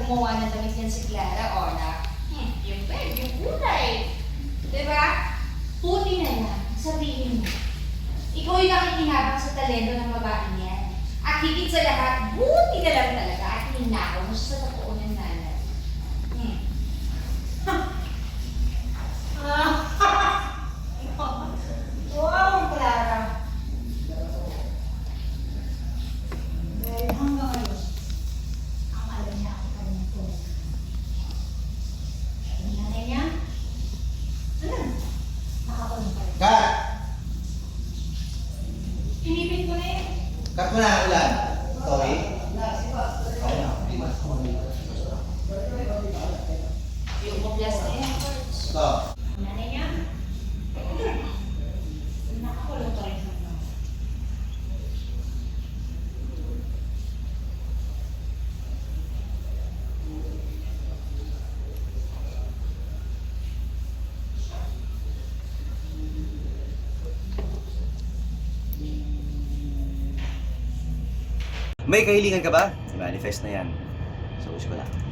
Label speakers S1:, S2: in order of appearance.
S1: gumawa ng damit yan si Clara, o na, yung bed, yung kulay. Diba? Puti na yan. Sabihin mo. Ikaw yung nakikinabang sa talento ng babae yan. At higit sa lahat, buti ka lang talaga at hinakaw mo sa totoo ng nanay. Wow, Clara. Dahil hanggang ngayon, ang alam niya ang kanyang tulad. Ang nanay niya, nakakulong pa rin.
S2: Cut!
S1: Pinipit mo na eh.
S2: Cut mo na, Ulan. Sorry. Okay na.
S1: Yung moplas na yan.
S2: Stop.
S1: Ang nanay niya, nakakulong pa rin.
S3: May kahilingan ka ba? Manifest na yan. So, wish ko lang.